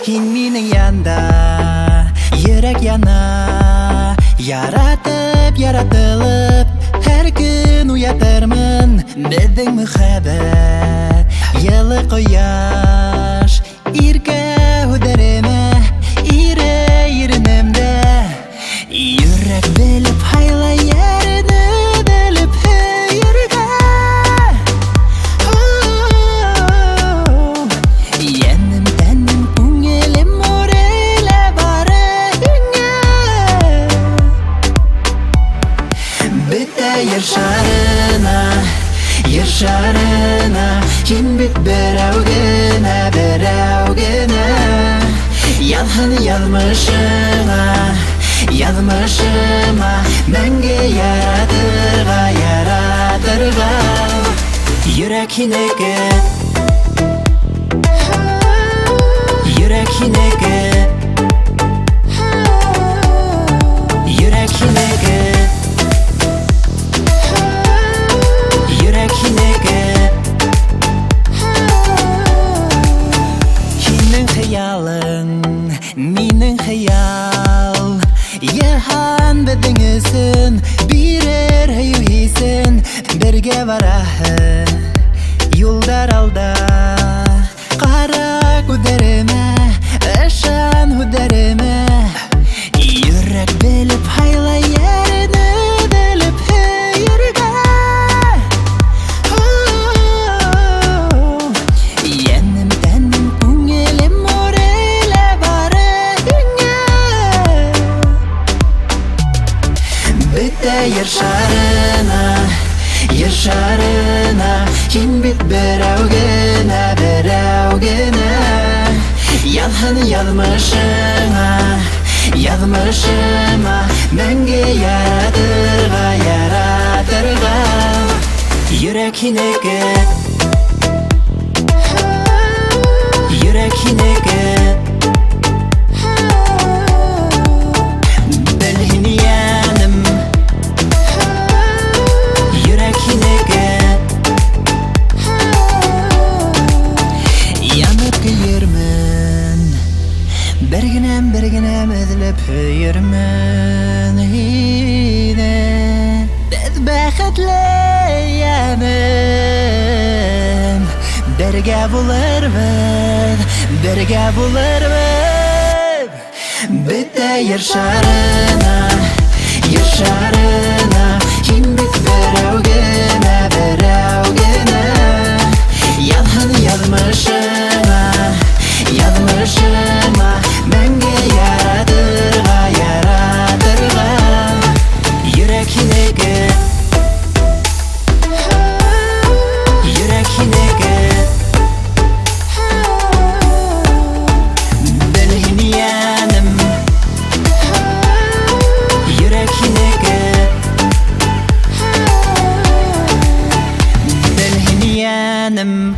Mening yanda yürek yana, yaratılıp her gün uyatarman bizning muhabbat yılı koyaş irke huderime irinimde yürek bilip hayla yerini bilip yürge yenim benim kungelim orayla barayınga bitte yaşarına kim bit beravgına yalhın yazmışıma menge yaratırga yürek hineke Mening hayal yahan bedengsin birer hayuhisin berge varahe yoldar alda qara kuderime eşan huderime yürek bilip hayla yerini bilip yürge yenim benim kungelim bitte yaşarına kim bit beravgına yalhın yazmışıma menge yaratırga yürek hineke Berginem edilip yürmen yine biz baxtliyamin berge bulurmid bitte yaşarına kim bit beravgına yalhın yazmışıma menge yaratırga yürek hineke belhin yanım yürek hineke belhin yanım